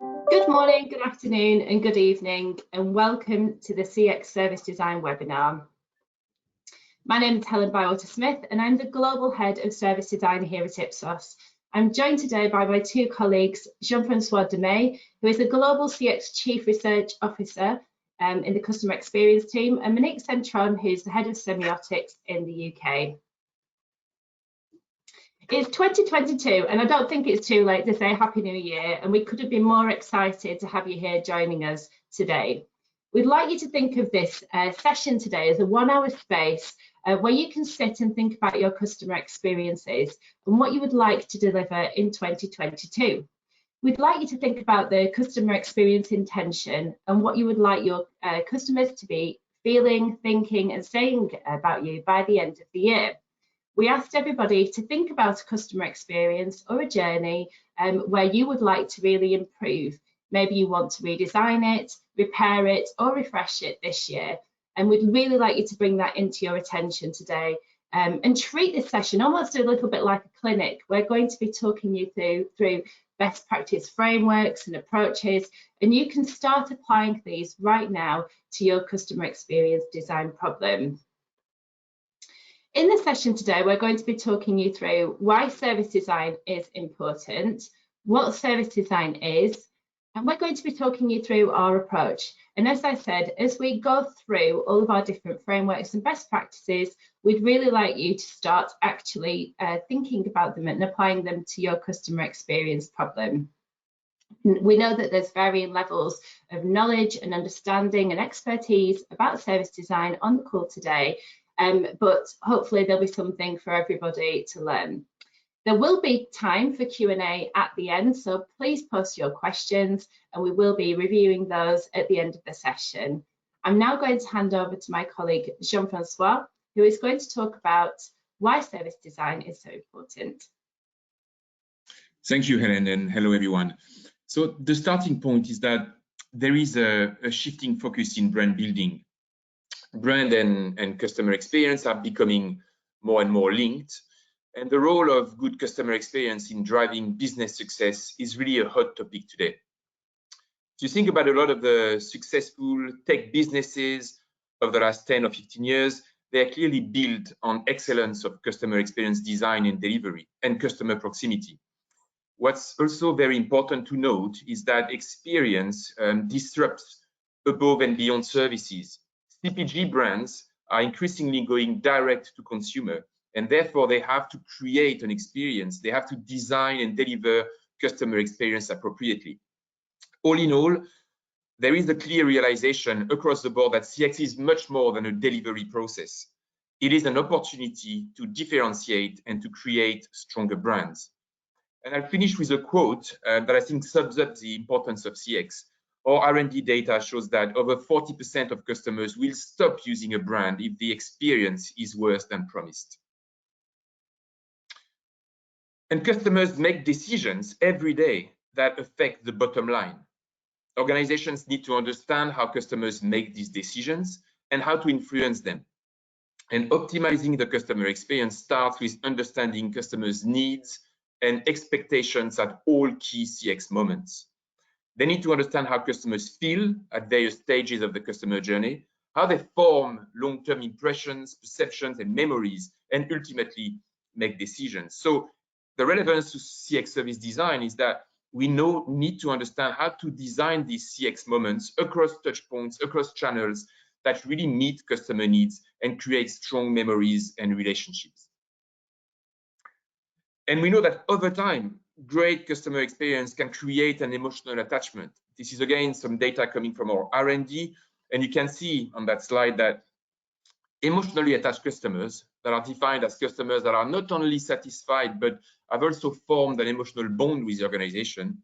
Good morning, good afternoon and good evening, and welcome to the CX Service Design webinar. My name is Helen Bywater-Smith and I'm the Global Head of Service Design here at Ipsos. I'm joined today by my two colleagues, Jean-François Damais, who is the Global CX Chief Research Officer in the Customer Experience team, and Monique Centrone, who's the Head of Semiotics in the UK. It's 2022 and I don't think it's too late to say Happy New Year, and we could have been more excited to have you here joining us today. We'd like you to think of this session today as a 1 hour space where you can sit and think about your customer experiences and what you would like to deliver in 2022. We'd like you to think about the customer experience intention and what you would like your customers to be feeling, thinking and saying about you by the end of the year. We asked everybody to think about a customer experience or a journey where you would like to really improve. Maybe you want to redesign it, repair it, or refresh it this year. And we'd really like you to bring that into your attention today and treat this session almost a little bit like a clinic. We're going to be talking you through best practice frameworks and approaches, and you can start applying these right now to your customer experience design problem. In this session today, we're going to be talking you through why service design is important, what service design is, and we're going to be talking you through our approach. And as I said, as we go through all of our different frameworks and best practices, we'd really like you to start actually thinking about them and applying them to your customer experience problem. We know that there's varying levels of knowledge and understanding and expertise about service design on the call today. But hopefully there'll be something for everybody to learn. There will be time for Q&A at the end, so please post your questions and we will be reviewing those at the end of the session. I'm now going to hand over to my colleague Jean-François, who is going to talk about why service design is so important. Thank you, Helen, and hello everyone. So the starting point is that there is a shifting focus in brand building. Brand and customer experience are becoming more and more linked, and the role of good customer experience in driving business success is really a hot topic today. If you think about a lot of the successful tech businesses of the last 10 or 15 years, they are clearly built on excellence of customer experience design and delivery and customer proximity. What's also very important to note is that experience disrupts above and beyond services. CPG brands are increasingly going direct to consumer, and therefore they have to create an experience. They have to design and deliver customer experience appropriately. All in all, there is a clear realization across the board that CX is much more than a delivery process. It is an opportunity to differentiate and to create stronger brands. And I'll finish with a quote that I think sums up the importance of CX. Our R&D data shows that over 40% of customers will stop using a brand if the experience is worse than promised. And customers make decisions every day that affect the bottom line. Organizations need to understand how customers make these decisions and how to influence them. And optimizing the customer experience starts with understanding customers' needs and expectations at all key CX moments. They need to understand how customers feel at various stages of the customer journey, how they form long-term impressions, perceptions, and memories, and ultimately make decisions. So the relevance to CX service design is that we need to understand how to design these CX moments across touch points, across channels that really meet customer needs and create strong memories and relationships. And we know that over time, great customer experience can create an emotional attachment. This is again some data coming from our R&D, and you can see on that slide that emotionally attached customers that are defined as customers that are not only satisfied but have also formed an emotional bond with the organization.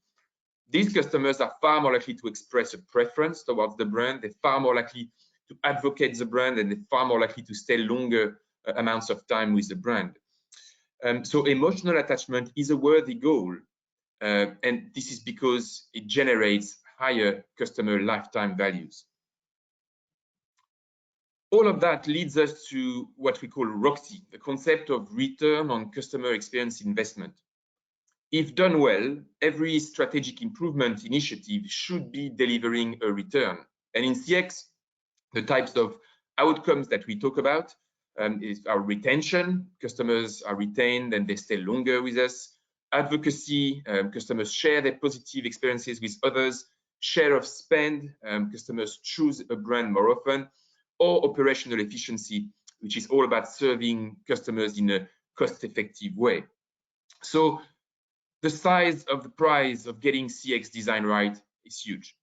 These customers are far more likely to express a preference towards the brand. They're far more likely to advocate the brand, and they're far more likely to stay longer amounts of time with the brand. So emotional attachment is a worthy goal, and this is because it generates higher customer lifetime values. All of that leads us to what we call ROCXI, the concept of return on customer experience investment. If done well, every strategic improvement initiative should be delivering a return. And in CX, the types of outcomes that we talk about is our retention. Customers are retained and they stay longer with us. Advocacy, customers share their positive experiences with others. Share of spend, customers choose a brand more often. Or operational efficiency, which is all about serving customers in a cost-effective way. So the size of the prize of getting CX design right is huge.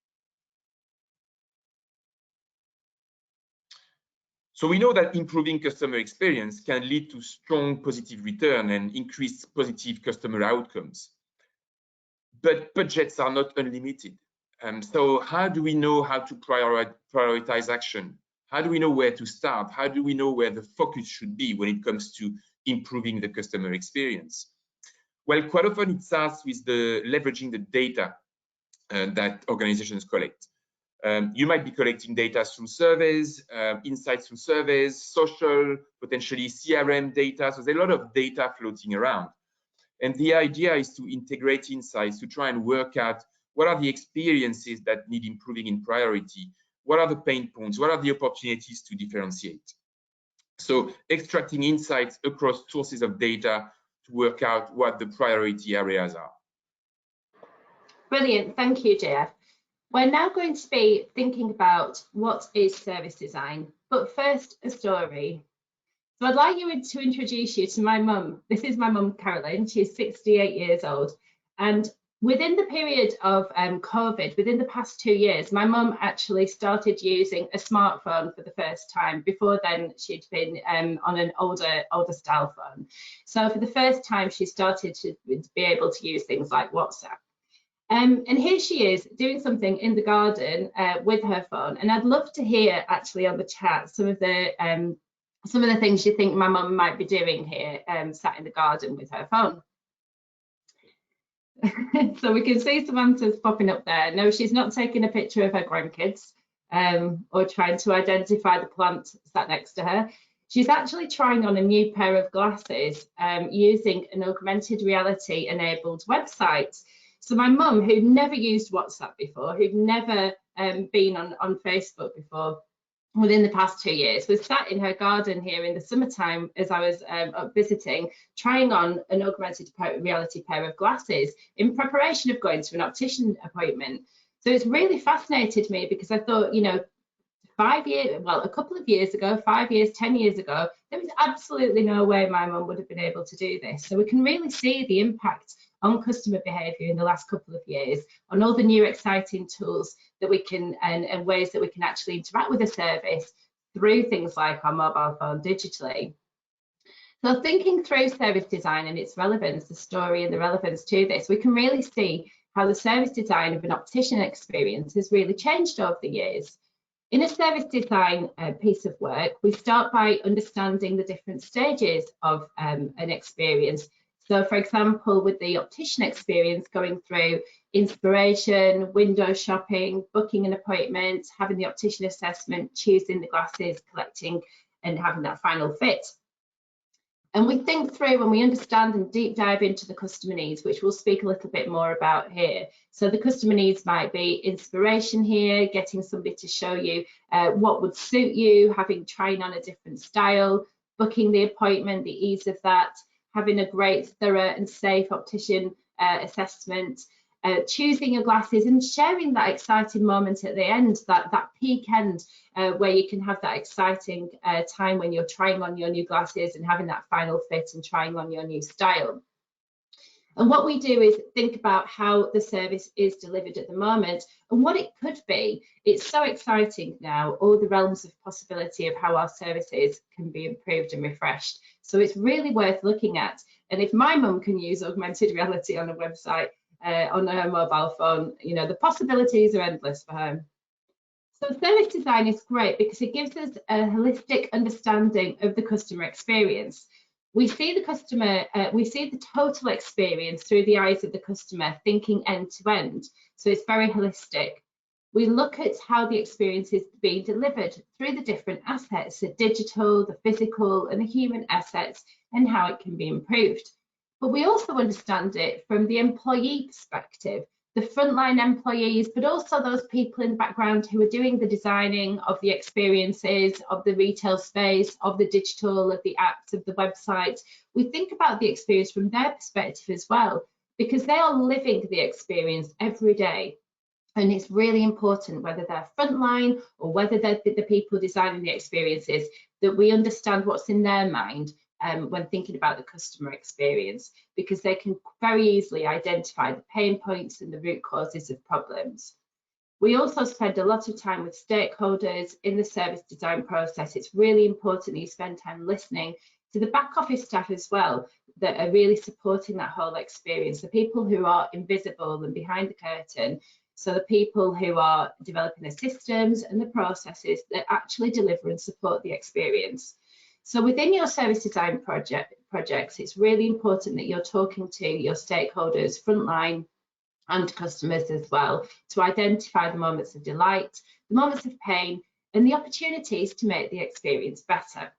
So we know that improving customer experience can lead to strong positive return and increased positive customer outcomes. But budgets are not unlimited. So how do we know how to prioritize action? How do we know where to start? How do we know where the focus should be when it comes to improving the customer experience? Well, quite often it starts with leveraging the data that organizations collect. You might be collecting data through surveys, insights through surveys, social, potentially CRM data. So there's a lot of data floating around. And the idea is to integrate insights to try and work out what are the experiences that need improving in priority, what are the pain points, what are the opportunities to differentiate. So extracting insights across sources of data to work out what the priority areas are. Brilliant, thank you, JF. We're now going to be thinking about what is service design, but first a story. So I'd like you to introduce you to my mum. This is my mum, Carolyn. She's 68 years old. And within the period of COVID, within the past 2 years, my mum actually started using a smartphone for the first time. Before then, she'd been on an older style phone. So for the first time, she started to be able to use things like WhatsApp. And here she is doing something in the garden with her phone. And I'd love to hear actually on the chat some of the things you think my mum might be doing here, sat in the garden with her phone. So we can see some answers popping up there. No, she's not taking a picture of her grandkids or trying to identify the plant sat next to her. She's actually trying on a new pair of glasses using an augmented reality enabled website. So my mum, who'd never used WhatsApp before, who'd never been on Facebook before, within the past 2 years, was sat in her garden here in the summertime as I was visiting, trying on an augmented reality pair of glasses in preparation of going to an optician appointment. So it's really fascinated me because I thought, you know, a couple of years ago, 5 years, 10 years ago, there was absolutely no way my mum would have been able to do this. So we can really see the impact on customer behaviour in the last couple of years, on all the new exciting tools that we can and ways that we can actually interact with the service through things like our mobile phone digitally. So thinking through service design and its relevance, the story and the relevance to this, we can really see how the service design of an optician experience has really changed over the years. In a service design piece of work, we start by understanding the different stages of an experience. So for example, with the optician experience, going through inspiration, window shopping, booking an appointment, having the optician assessment, choosing the glasses, collecting and having that final fit. And we think through and we understand and deep dive into the customer needs, which we'll speak a little bit more about here. So the customer needs might be inspiration here, getting somebody to show you what would suit you, trying on a different style, booking the appointment, the ease of that, having a great, thorough and safe optician assessment, choosing your glasses and sharing that exciting moment at the end, that peak end where you can have that exciting time when you're trying on your new glasses and having that final fit and trying on your new style. And what we do is think about how the service is delivered at the moment and what it could be. It's so exciting now, all the realms of possibility of how our services can be improved and refreshed. So it's really worth looking at. And if my mum can use augmented reality on a website, on her mobile phone, you know, the possibilities are endless for her. So service design is great because it gives us a holistic understanding of the customer experience. We see the customer, we see the total experience through the eyes of the customer, thinking end to end. So it's very holistic. We look at how the experience is being delivered through the different assets, the digital, the physical, and the human assets, and how it can be improved. but we also understand it from the employee perspective, the frontline employees, but also those people in the background who are doing the designing of the experiences, of the retail space, of the digital, of the apps, of the website. We think about the experience from their perspective as well, because they are living the experience every day. And it's really important, whether they're frontline or whether they're the people designing the experiences, that we understand what's in their mind when thinking about the customer experience, because they can very easily identify the pain points and the root causes of problems. We also spend a lot of time with stakeholders in the service design process. It's really important that you spend time listening to the back office staff as well, that are really supporting that whole experience, the people who are invisible and behind the curtain. So the people who are developing the systems and the processes that actually deliver and support the experience. So within your service design projects, it's really important that you're talking to your stakeholders, frontline and customers as well, to identify the moments of delight, the moments of pain, and the opportunities to make the experience better.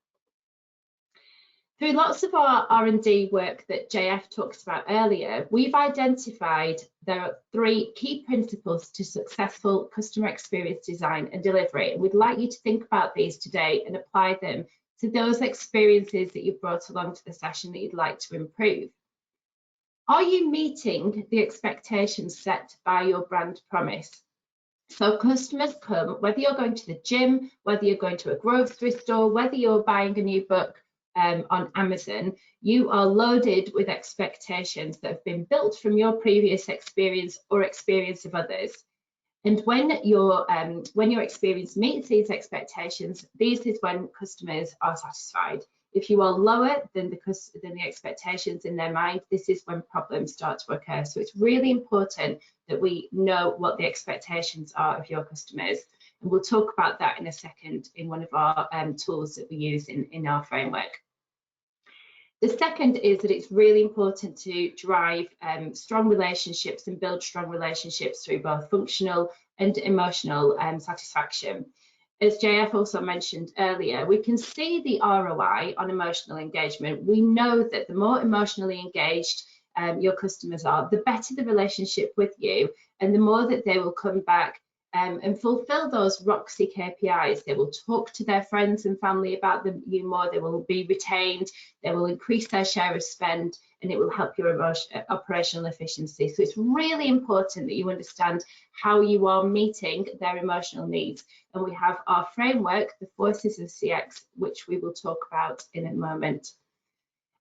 Through lots of our R&D work that JF talked about earlier, we've identified there are 3 key principles to successful customer experience design and delivery. And we'd like you to think about these today and apply them to those experiences that you've brought along to the session that you'd like to improve. Are you meeting the expectations set by your brand promise? So customers come, whether you're going to the gym, whether you're going to a grocery store, whether you're buying a new book, on Amazon, you are loaded with expectations that have been built from your previous experience or experience of others. And when your experience meets these expectations, this is when customers are satisfied. If you are lower than the expectations in their mind, this is when problems start to occur. So it's really important that we know what the expectations are of your customers. And we'll talk about that in a second in one of our tools that we use in our framework. The second is that it's really important to drive strong relationships and build strong relationships through both functional and emotional satisfaction. As JF also mentioned earlier, we can see the ROI on emotional engagement. We know that the more emotionally engaged your customers are, the better the relationship with you, and the more that they will come back and fulfill those ROCXI KPIs. They will talk to their friends and family about you more, they will be retained, they will increase their share of spend, and it will help your operational efficiency. So it's really important that you understand how you are meeting their emotional needs. And we have our framework, the Voices of CX, which we will talk about in a moment.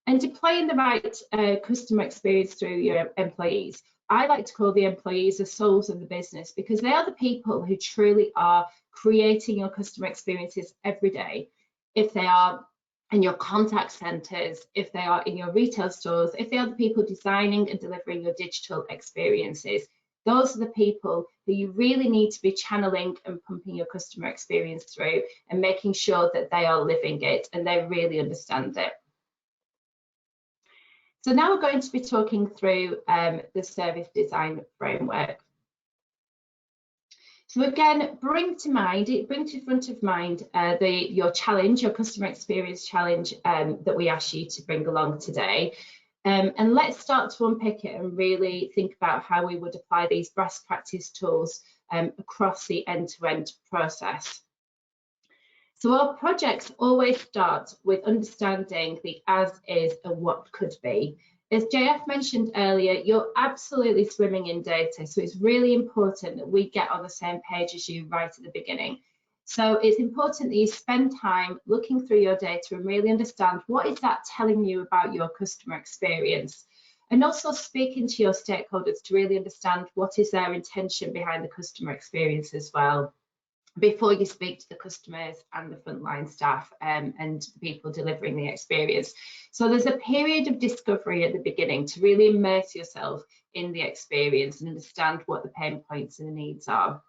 And deploying the right customer experience through your employees. I like to call the employees the souls of the business, because they are the people who truly are creating your customer experiences every day. If they are in your contact centers, if they are in your retail stores, if they are the people designing and delivering your digital experiences, those are the people who you really need to be channeling and pumping your customer experience through and making sure that they are living it and they really understand it. So now we're going to be talking through the service design framework. So again, bring to front of mind your challenge, your customer experience challenge that we asked you to bring along today. And let's start to unpick it and really think about how we would apply these best practice tools across the end-to-end process. So our projects always start with understanding the as is and what could be. As JF mentioned earlier, you're absolutely swimming in data, so it's really important that we get on the same page as you right at the beginning. So it's important that you spend time looking through your data and really understand what is that telling you about your customer experience, and also speaking to your stakeholders to really understand what is their intention behind the customer experience as well, before you speak to the customers and the frontline staff and people delivering the experience. So there's a period of discovery at the beginning to really immerse yourself in the experience and understand what the pain points and the needs are.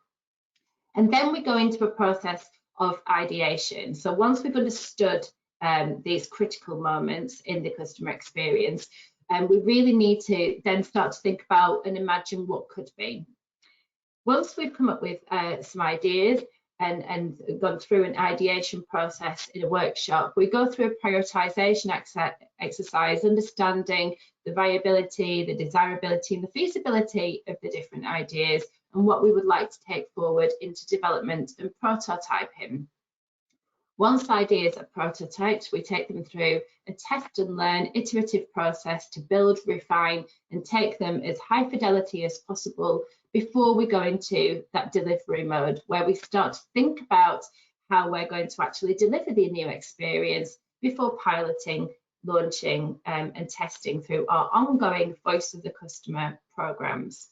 And then we go into a process of ideation. So once we've understood these critical moments in the customer experience, we really need to then start to think about and imagine what could be. Once we've come up with some ideas, and gone through an ideation process in a workshop, we go through a prioritization exercise, understanding the viability, the desirability, and the feasibility of the different ideas and what we would like to take forward into development and prototyping. Once ideas are prototyped, we take them through a test and learn iterative process to build, refine, and take them as high fidelity as possible before we go into that delivery mode, where we start to think about how we're going to actually deliver the new experience before piloting, launching, and testing through our ongoing Voice of the Customer programs.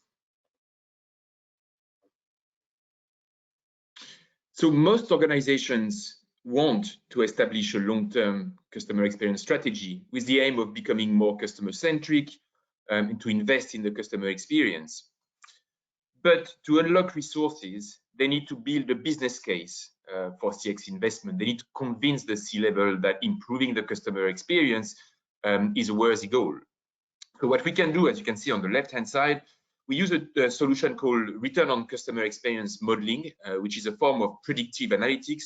So most organizations want to establish a long-term customer experience strategy with the aim of becoming more customer-centric and to invest in the customer experience. But to unlock resources, they need to build a business case for CX investment. They need to convince the C-level that improving the customer experience is a worthy goal. So what we can do, as you can see on the left-hand side, we use a solution called return on customer experience modeling, which is a form of predictive analytics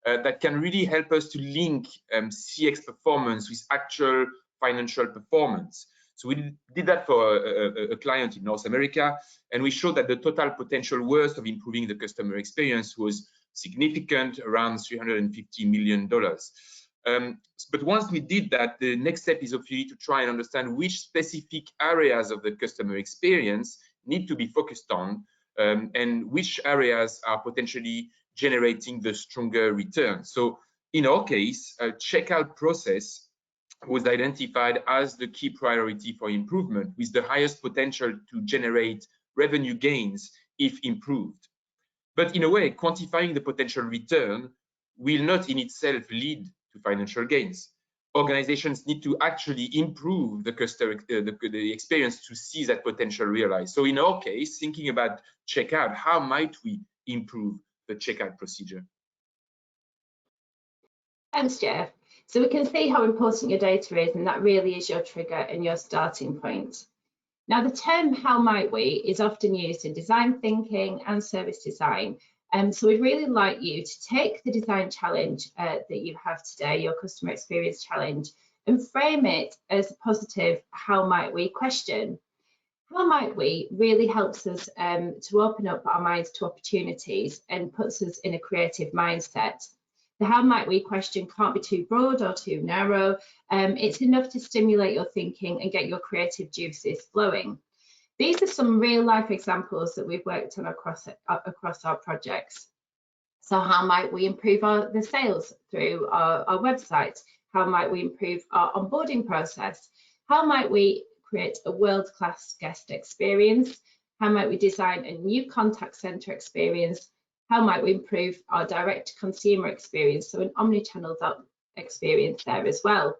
that can really help us to link CX performance with actual financial performance. So we did that for a client in North America, and we showed that the total potential worth of improving the customer experience was significant, around $350 million. But once we did that, the next step is obviously to try and understand which specific areas of the customer experience need to be focused on and which areas are potentially generating the stronger return. So in our case, a checkout process was identified as the key priority for improvement with the highest potential to generate revenue gains if improved. But in a way, quantifying the potential return will not in itself lead to financial gains. Organizations need to actually improve the customer the experience to see that potential realized. So in our case, thinking about checkout, how might we improve the checkout procedure? Thanks, Jeff. So we can see how important your data is, and that really is your trigger and your starting point. Now, the term "how might we" is often used in design thinking and service design. So we'd really like you to take the design challenge that you have today, your customer experience challenge, and frame it as a positive "how might we" question. How might we really helps us to open up our minds to opportunities and puts us in a creative mindset. The how might we question can't be too broad or too narrow. It's enough to stimulate your thinking and get your creative juices flowing. These are some real life examples that we've worked on across our projects. So how might we improve the sales through our website? How might we improve our onboarding process? How might we create a world-class guest experience? How might we design a new contact center experience? How might we improve our direct consumer experience? So an omni-channel experience there as well.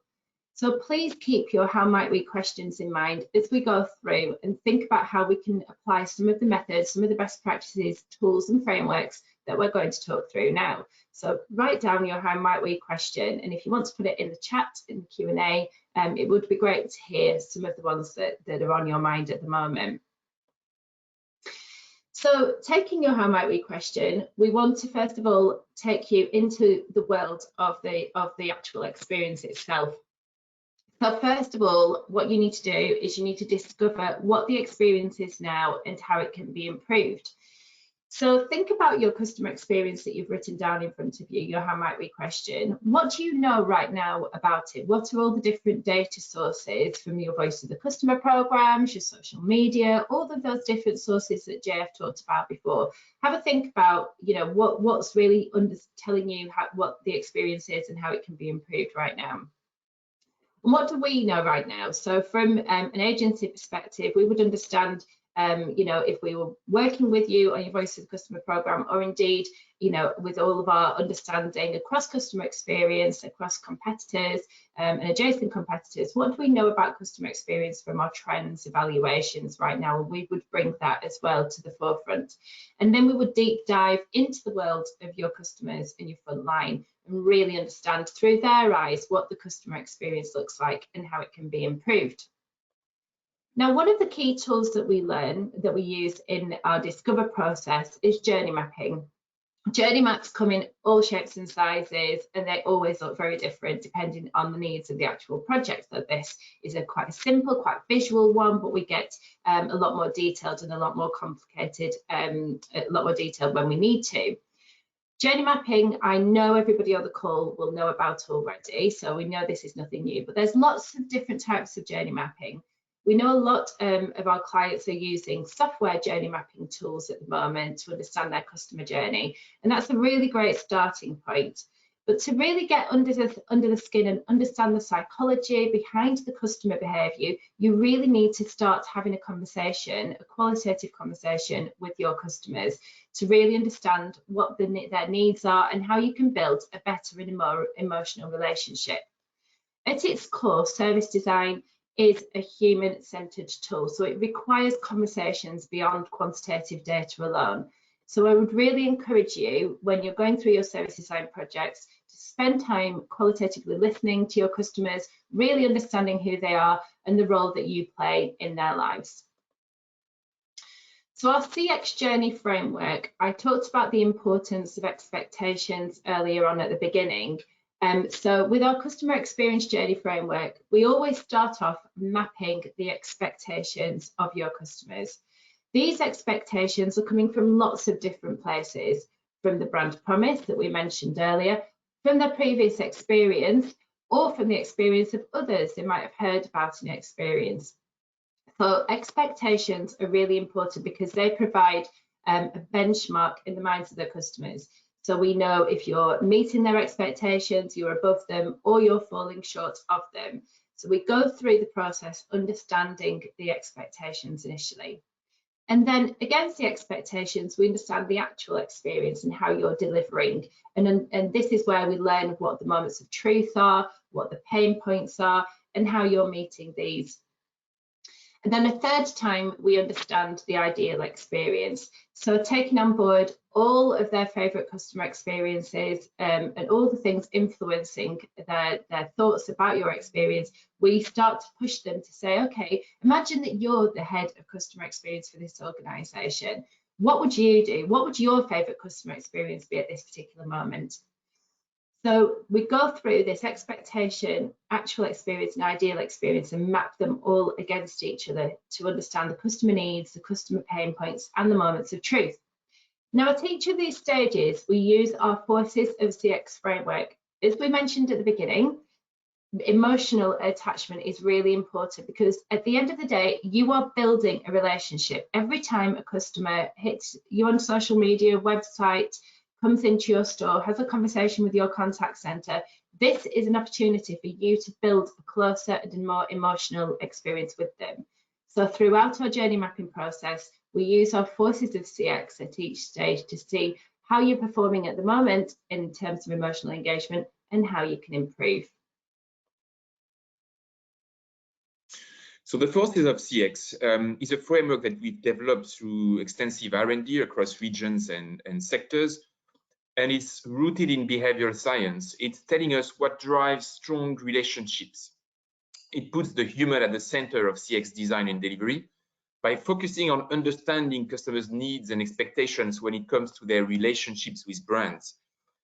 So please keep your how might we questions in mind as we go through and think about how we can apply some of the methods, some of the best practices, tools and frameworks that we're going to talk through now. So write down your how might we question, and if you want to put it in the chat, in the Q&A, it would be great to hear some of the ones that are on your mind at the moment. So taking your how might we question, we want to first of all take you into the world of the actual experience itself. So first of all, what you need to do is you need to discover what the experience is now and how it can be improved. So think about your customer experience that you've written down in front of you, your how might we question. What do you know right now about it? What are all the different data sources from your Voice of the Customer programs, your social media, all of those different sources that JF talked about before? Have a think about, you know, what's really telling you what the experience is and how it can be improved right now. And what do we know right now? So from an agency perspective, we would understand you know, if we were working with you on your Voice of the Customer program, or indeed, you know, with all of our understanding across customer experience, across competitors and adjacent competitors, what do we know about customer experience from our trends evaluations right now? We would bring that as well to the forefront. And then we would deep dive into the world of your customers and your front line and really understand through their eyes what the customer experience looks like and how it can be improved. Now, one of the key tools that we use in our Discover process is journey mapping. Journey maps come in all shapes and sizes, and they always look very different depending on the needs of the actual project. So this is quite a simple, quite visual one, but we get a lot more detailed and a lot more complicated, a lot more detailed when we need to. Journey mapping, I know everybody on the call will know about already, so we know this is nothing new, but there's lots of different types of journey mapping. We know a lot of our clients are using software journey mapping tools at the moment to understand their customer journey, and that's a really great starting point. But to really get under the skin and understand the psychology behind the customer behaviour, you really need to start having a conversation, a qualitative conversation with your customers to really understand what their needs are and how you can build a better and more emotional relationship. At its core, service design is a human-centered tool, so it requires conversations beyond quantitative data alone. So I would really encourage you, when you're going through your service design projects, to spend time qualitatively listening to your customers, really understanding who they are and the role that you play in their lives. So our CX journey framework, I talked about the importance of expectations earlier on at the beginning. So with our customer experience journey framework, we always start off mapping the expectations of your customers. These expectations are coming from lots of different places, from the brand promise that we mentioned earlier, from their previous experience, or from the experience of others they might have heard about in experience. So expectations are really important because they provide a benchmark in the minds of their customers. So we know if you're meeting their expectations, you're above them, or you're falling short of them. So we go through the process understanding the expectations initially. And then against the expectations, we understand the actual experience and how you're delivering. And this is where we learn what the moments of truth are, what the pain points are, and how you're meeting these. And then a third time, we understand the ideal experience. So taking on board all of their favourite customer experiences and all the things influencing their thoughts about your experience, we start to push them to say, okay, imagine that you're the head of customer experience for this organisation. What would you do? What would your favourite customer experience be at this particular moment? So we go through this expectation, actual experience and ideal experience and map them all against each other to understand the customer needs, the customer pain points and the moments of truth. Now at each of these stages, we use our Forces of CX framework. As we mentioned at the beginning, emotional attachment is really important because at the end of the day, you are building a relationship. Every time a customer hits you on social media, website, comes into your store, has a conversation with your contact center, this is an opportunity for you to build a closer and more emotional experience with them. So throughout our journey mapping process, we use our Forces of CX at each stage to see how you're performing at the moment in terms of emotional engagement and how you can improve. So the Forces of CX is a framework that we've developed through extensive R&D across regions and sectors. And it's rooted in behavioral science. It's telling us what drives strong relationships. It puts the human at the center of CX design and delivery by focusing on understanding customers' needs and expectations when it comes to their relationships with brands.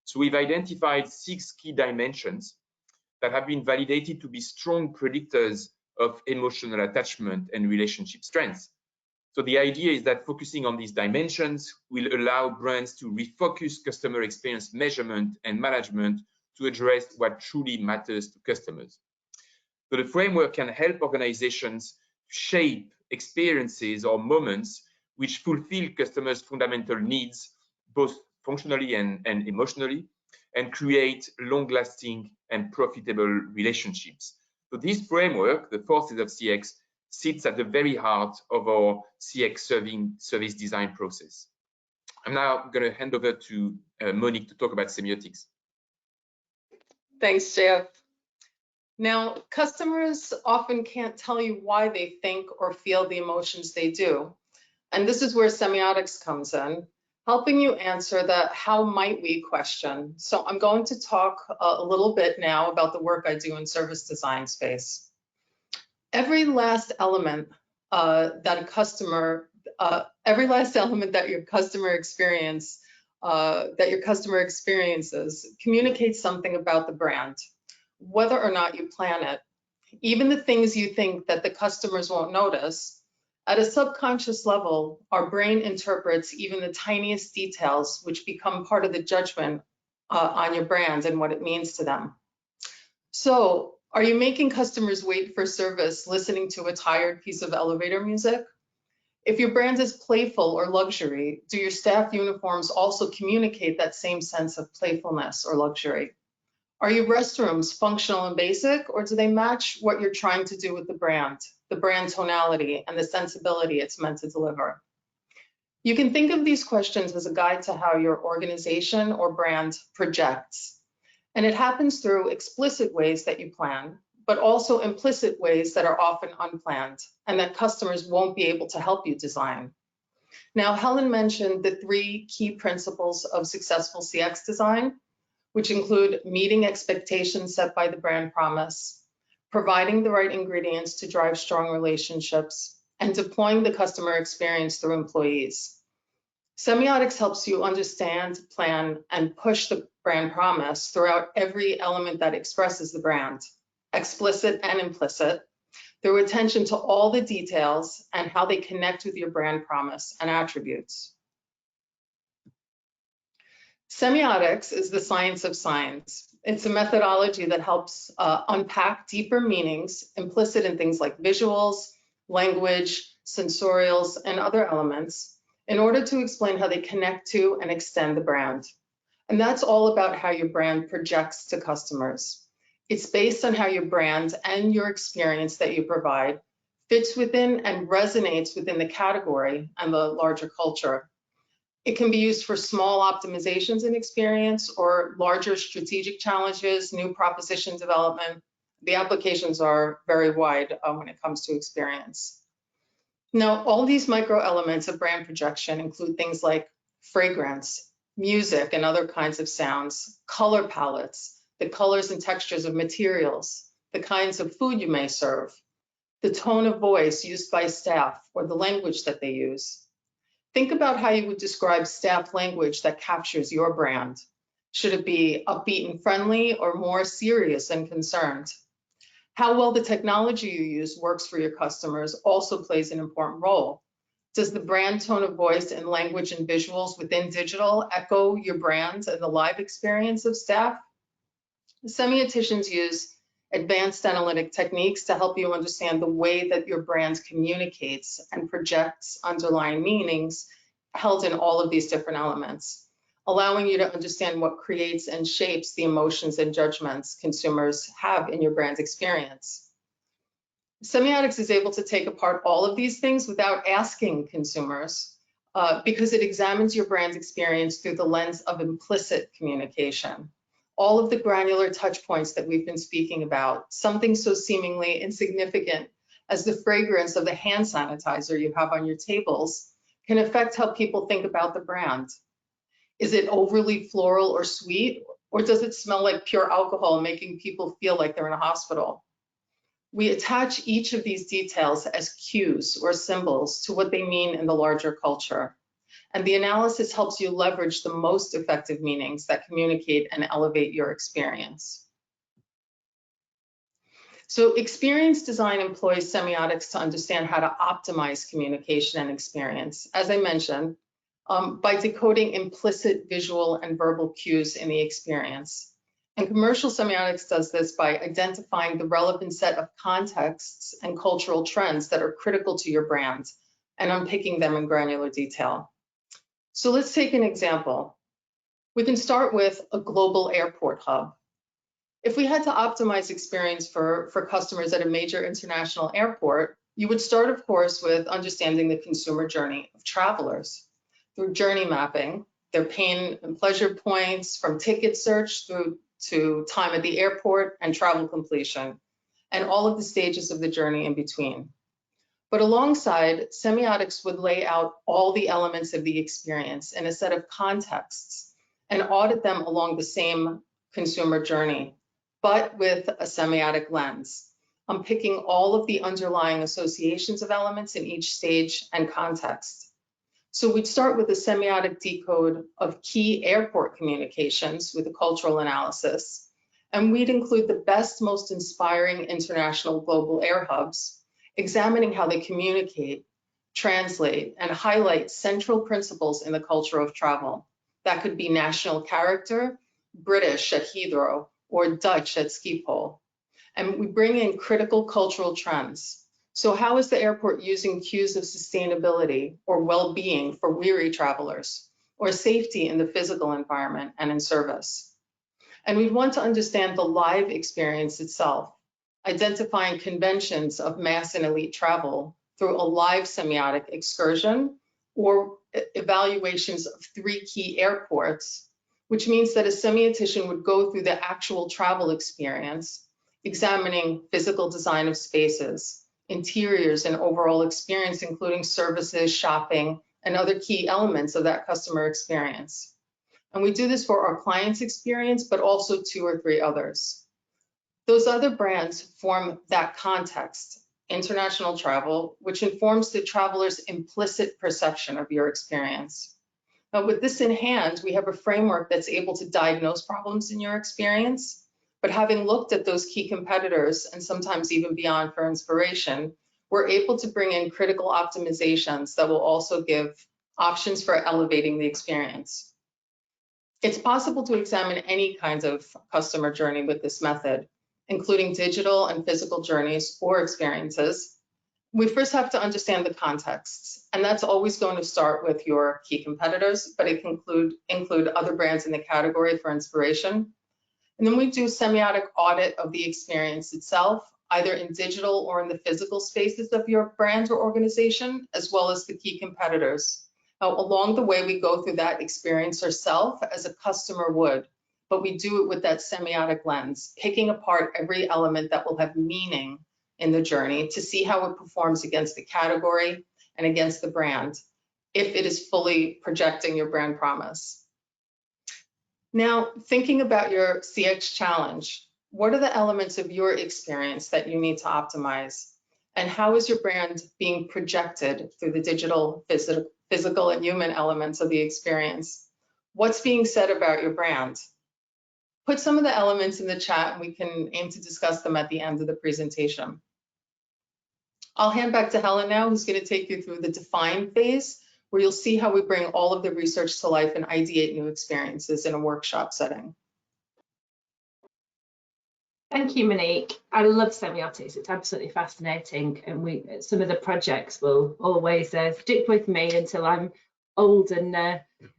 So we've identified 6 key dimensions that have been validated to be strong predictors of emotional attachment and relationship strengths. So the idea is that focusing on these dimensions will allow brands to refocus customer experience measurement and management to address what truly matters to customers. So the framework can help organizations shape experiences or moments which fulfill customers' fundamental needs, both functionally and emotionally, and create long-lasting and profitable relationships. So this framework, the Forces of CX, sits at the very heart of our CX service design process. I'm now going to hand over to Monique to talk about semiotics. Thanks, Jeff. Now, customers often can't tell you why they think or feel the emotions they do. And this is where semiotics comes in, helping you answer the how might we question. So I'm going to talk a little bit now about the work I do in service design space. Every last element that your customer experience that your customer experiences communicates something about the brand, whether or not you plan it. Even the things you think that the customers won't notice, at a subconscious level, our brain interprets even the tiniest details, which become part of the judgment on your brand and what it means to them. So, are you making customers wait for service listening to a tired piece of elevator music? If your brand is playful or luxury, do your staff uniforms also communicate that same sense of playfulness or luxury? Are your restrooms functional and basic, or do they match what you're trying to do with the brand tonality, and the sensibility it's meant to deliver? You can think of these questions as a guide to how your organization or brand projects. And it happens through explicit ways that you plan, but also implicit ways that are often unplanned and that customers won't be able to help you design. Now, Helen mentioned the 3 key principles of successful CX design, which include meeting expectations set by the brand promise, providing the right ingredients to drive strong relationships, and deploying the customer experience through employees. Semiotics helps you understand, plan, and push the brand promise throughout every element that expresses the brand, explicit and implicit, through attention to all the details and how they connect with your brand promise and attributes. Semiotics is the science of signs. It's a methodology that helps unpack deeper meanings implicit in things like visuals, language, sensorials, and other elements in order to explain how they connect to and extend the brand. And that's all about how your brand projects to customers. It's based on how your brand and your experience that you provide fits within and resonates within the category and the larger culture. It can be used for small optimizations in experience or larger strategic challenges, new proposition development. The applications are very wide when it comes to experience. Now, all these micro elements of brand projection include things like fragrance, music and other kinds of sounds, color palettes, the colors and textures of materials, the kinds of food you may serve, the tone of voice used by staff or the language that they use. Think about how you would describe staff language that captures your brand. Should it be upbeat and friendly or more serious and concerned? How well the technology you use works for your customers also plays an important role. Does the brand tone of voice and language and visuals within digital echo your brand and the live experience of staff? Semioticians use advanced analytic techniques to help you understand the way that your brand communicates and projects underlying meanings held in all of these different elements, allowing you to understand what creates and shapes the emotions and judgments consumers have in your brand experience. Semiotics is able to take apart all of these things without asking consumers because it examines your brand experience through the lens of implicit communication. All of the granular touch points that we've been speaking about, something so seemingly insignificant as the fragrance of the hand sanitizer you have on your tables, can affect how people think about the brand. Is it overly floral or sweet, or does it smell like pure alcohol, making people feel like they're in a hospital? We attach each of these details as cues or symbols to what they mean in the larger culture. And the analysis helps you leverage the most effective meanings that communicate and elevate your experience. So experience design employs semiotics to understand how to optimize communication and experience, as I mentioned, by decoding implicit visual and verbal cues in the experience. And commercial semiotics does this by identifying the relevant set of contexts and cultural trends that are critical to your brand and unpicking them in granular detail. So let's take an example. We can start with a global airport hub. If we had to optimize experience for customers at a major international airport, you would start, of course, with understanding the consumer journey of travelers through journey mapping, their pain and pleasure points from ticket search through to time at the airport and travel completion, and all of the stages of the journey in between. But alongside, semiotics would lay out all the elements of the experience in a set of contexts and audit them along the same consumer journey, but with a semiotic lens, unpicking all of the underlying associations of elements in each stage and context. So we'd start with a semiotic decode of key airport communications with a cultural analysis, and we'd include the best, most inspiring international global air hubs, examining how they communicate, translate, and highlight central principles in the culture of travel. That could be national character, British at Heathrow, or Dutch at Schiphol. And we bring in critical cultural trends. So how is the airport using cues of sustainability or well-being for weary travelers, or safety in the physical environment and in service? And we want to understand the live experience itself, identifying conventions of mass and elite travel through a live semiotic excursion or evaluations of 3 key airports, which means that a semiotician would go through the actual travel experience, examining physical design of spaces, interiors, and overall experience, including services, shopping, and other key elements of that customer experience. And we do this for our clients' experience, but also 2 or 3 others. Those other brands form that context, international travel, which informs the traveler's implicit perception of your experience. Now, with this in hand, we have a framework that's able to diagnose problems in your experience, but having looked at those key competitors and sometimes even beyond for inspiration, we're able to bring in critical optimizations that will also give options for elevating the experience. It's possible to examine any kinds of customer journey with this method, including digital and physical journeys or experiences. We first have to understand the contexts, and that's always going to start with your key competitors, but it can include other brands in the category for inspiration. And then we do semiotic audit of the experience itself, either in digital or in the physical spaces of your brand or organization, as well as the key competitors. Now, along the way, we go through that experience ourselves as a customer would, but we do it with that semiotic lens, picking apart every element that will have meaning in the journey to see how it performs against the category and against the brand, if it is fully projecting your brand promise. Now, thinking about your CX challenge, what are the elements of your experience that you need to optimize? And how is your brand being projected through the digital, physical, and human elements of the experience? What's being said about your brand? Put some of the elements in the chat and we can aim to discuss them at the end of the presentation. I'll hand back to Helen now, who's going to take you through the define phase, where you'll see how we bring all of the research to life and ideate new experiences in a workshop setting. Thank you, Monique. I love semiotics. It's absolutely fascinating, and some of the projects will always stick with me until I'm old and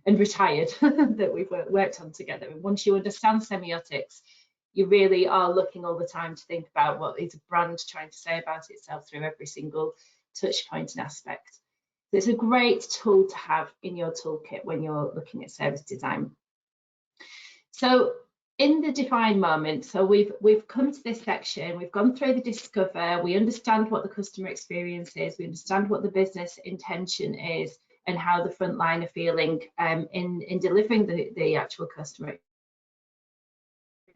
retired that we've worked on together. And once you understand semiotics, you really are looking all the time to think about what is a brand trying to say about itself through every single touch point and aspect. It's a great tool to have in your toolkit when you're looking at service design. So in the define moment, so we've come to this section, we've gone through the discover, we understand what the customer experience is, we understand what the business intention is, and how the front line are feeling in delivering the actual customer.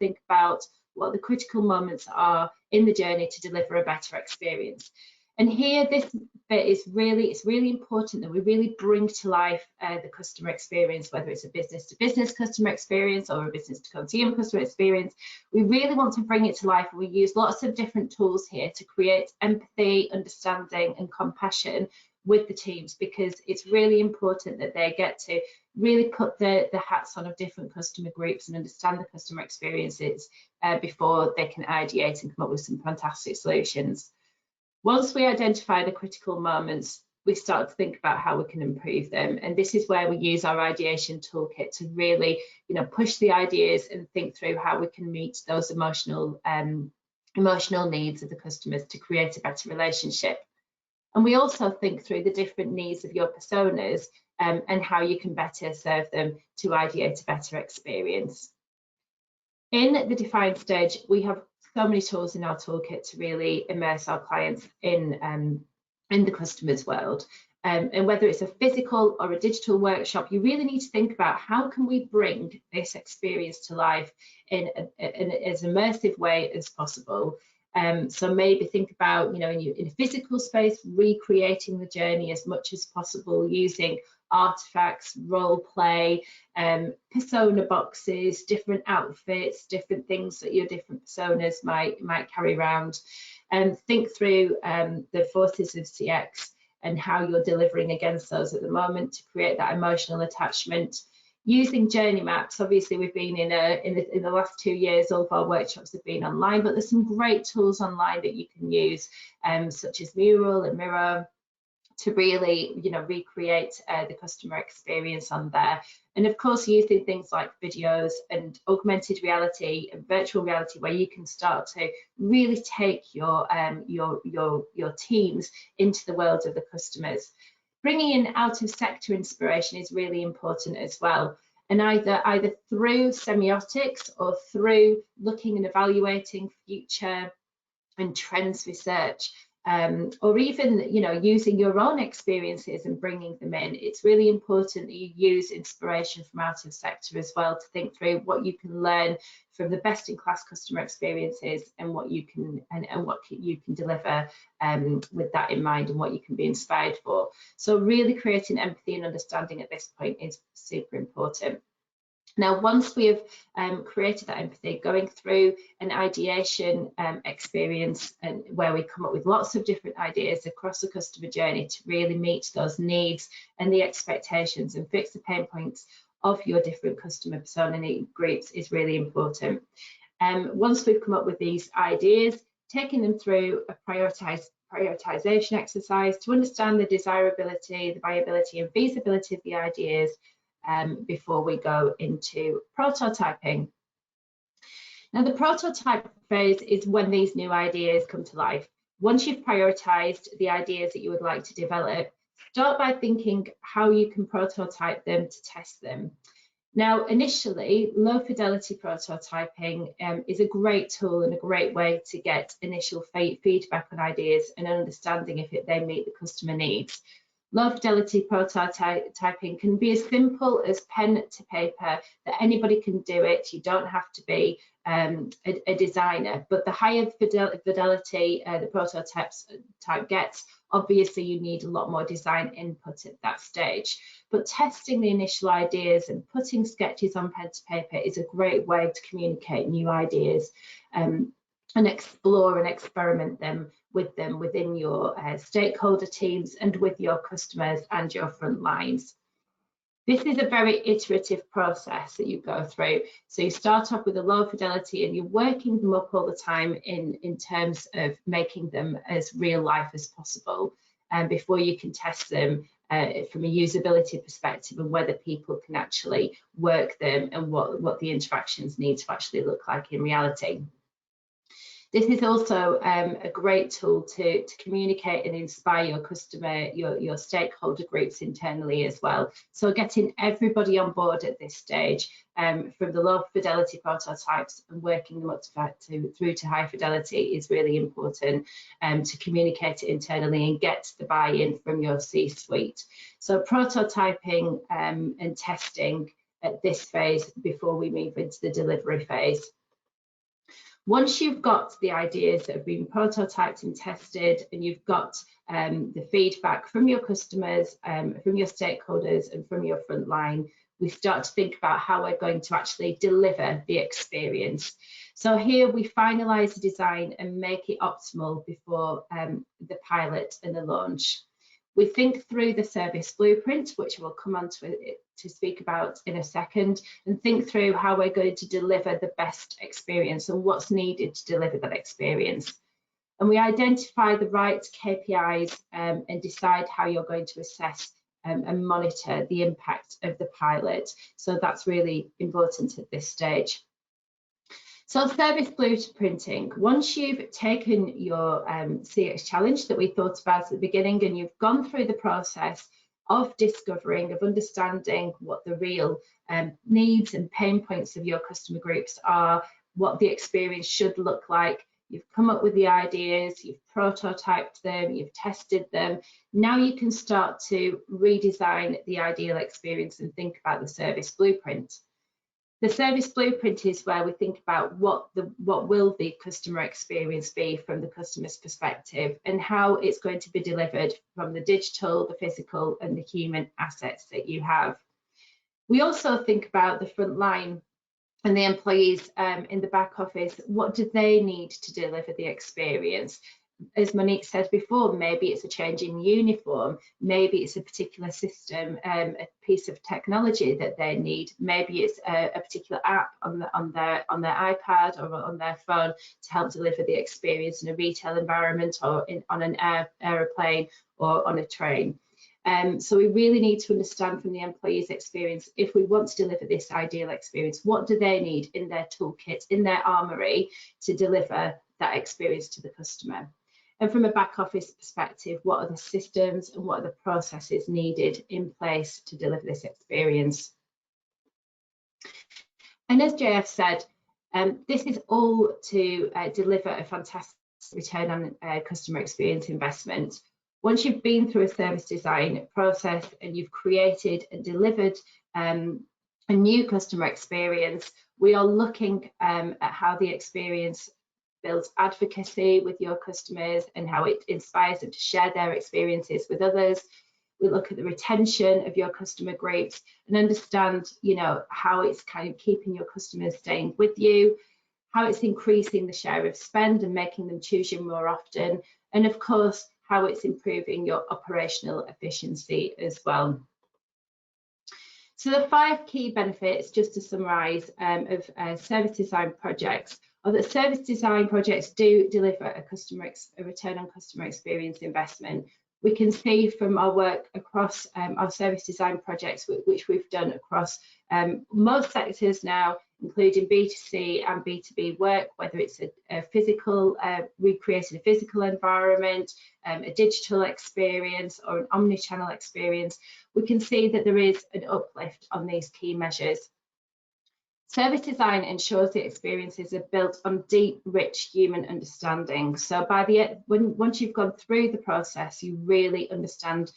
Think about what the critical moments are in the journey to deliver a better experience. And here, this bit is it's really important that we really bring to life the customer experience, whether it's a business-to-business customer experience or a business-to-consumer customer experience. We really want to bring it to life. We use lots of different tools here to create empathy, understanding, and compassion with the teams, because it's really important that they get to really put the hats on of different customer groups and understand the customer experiences before they can ideate and come up with some fantastic solutions. Once we identify the critical moments, we start to think about how we can improve them. And this is where we use our ideation toolkit to really, push the ideas and think through how we can meet those emotional needs of the customers to create a better relationship. And we also think through the different needs of your personas and how you can better serve them to ideate a better experience. In the define stage, we have so many tools in our toolkit to really immerse our clients in the customer's world. And whether it's a physical or a digital workshop, you really need to think about how can we bring this experience to life in as immersive way as possible. So maybe think about, in a physical space, recreating the journey as much as possible using artifacts, role play, persona boxes, different outfits, different things that your different personas might carry around. And think through the forces of CX and how you're delivering against those at the moment to create that emotional attachment. Using journey maps, obviously we've been in the last 2 years, all of our workshops have been online, but there's some great tools online that you can use, such as Mural and Miro, to really, recreate the customer experience on there. And of course, using things like videos and augmented reality and virtual reality, where you can start to really take your teams into the world of the customers. Bringing in out of sector inspiration is really important as well. And either through semiotics or through looking and evaluating future and trends research, or even using your own experiences and bringing them in, it's really important that you use inspiration from out of sector as well to think through what you can learn from the best-in-class customer experiences and what you can deliver with that in mind and what you can be inspired for. So really creating empathy and understanding at this point is super important. Now, once we have created that empathy, going through an ideation experience and where we come up with lots of different ideas across the customer journey to really meet those needs and the expectations and fix the pain points of your different customer persona groups is really important. Once we've come up with these ideas, taking them through a prioritization exercise to understand the desirability, the viability and feasibility of the ideas, before we go into prototyping. Now, the prototype phase is when these new ideas come to life. Once you've prioritized the ideas that you would like to develop, start by thinking how you can prototype them to test them. Now, initially, low fidelity prototyping is a great tool and a great way to get initial feedback on ideas and understanding if they meet the customer needs. Low fidelity prototyping can be as simple as pen to paper, that anybody can do it. You don't have to be a designer, but the higher fidelity the prototype gets, obviously you need a lot more design input at that stage. But testing the initial ideas and putting sketches on pen to paper is a great way to communicate new ideas and explore and experiment them within your stakeholder teams and with your customers and your front lines. This is a very iterative process that you go through. So you start off with a low fidelity and you're working them up all the time in terms of making them as real life as possible before you can test them from a usability perspective and whether people can actually work them and what the interactions need to actually look like in reality. This is also a great tool to communicate and inspire your customer, your stakeholder groups internally as well. So getting everybody on board at this stage, from the low fidelity prototypes and working them up through to high fidelity is really important to communicate it internally and get the buy-in from your C-suite. So prototyping and testing at this phase before we move into the delivery phase. Once you've got the ideas that have been prototyped and tested and you've got the feedback from your customers, from your stakeholders and from your front line, we start to think about how we're going to actually deliver the experience. So here we finalise the design and make it optimal before the pilot and the launch. We think through the service blueprint, which we'll come on to speak about in a second, and think through how we're going to deliver the best experience and what's needed to deliver that experience. And we identify the right KPIs and decide how you're going to assess and monitor the impact of the pilot. So that's really important at this stage. So service blueprinting, once you've taken your CX challenge that we thought about at the beginning and you've gone through the process of discovering, of understanding what the real needs and pain points of your customer groups are, what the experience should look like, you've come up with the ideas, you've prototyped them, you've tested them, now you can start to redesign the ideal experience and think about the service blueprint. The service blueprint is where we think about what will the customer experience be from the customer's perspective, and how it's going to be delivered from the digital, the physical, and the human assets that you have. We also think about the front line and the employees in the back office. What do they need to deliver the experience? As Monique said before, maybe it's a change in uniform, maybe it's a particular system, a piece of technology that they need, maybe it's a particular app on their iPad or on their phone to help deliver the experience in a retail environment, or on an aeroplane or on a train. So we really need to understand from the employee's experience, if we want to deliver this ideal experience, what do they need in their toolkit, in their armory, to deliver that experience to the customer. And from a back office perspective, what are the systems and what are the processes needed in place to deliver this experience? And as JF said, this is all to deliver a fantastic return on customer experience investment. Once you've been through a service design process and you've created and delivered a new customer experience, we are looking at how the experience builds advocacy with your customers and how it inspires them to share their experiences with others. We look at the retention of your customer groups and understand, how it's kind of keeping your customers staying with you, how it's increasing the share of spend and making them choose you more often, and of course, how it's improving your operational efficiency as well. So the 5 key benefits, just to summarise, of service design projects, are that service design projects do deliver a return on customer experience investment. We can see from our work across our service design projects, which we've done across most sectors now, including B2C and B2B work, whether it's a physical, recreating a physical environment, a digital experience, or an omni-channel experience, we can see that there is an uplift on these key measures. Service design ensures the experiences are built on deep, rich human understanding. So by the end, once you've gone through the process, you really understand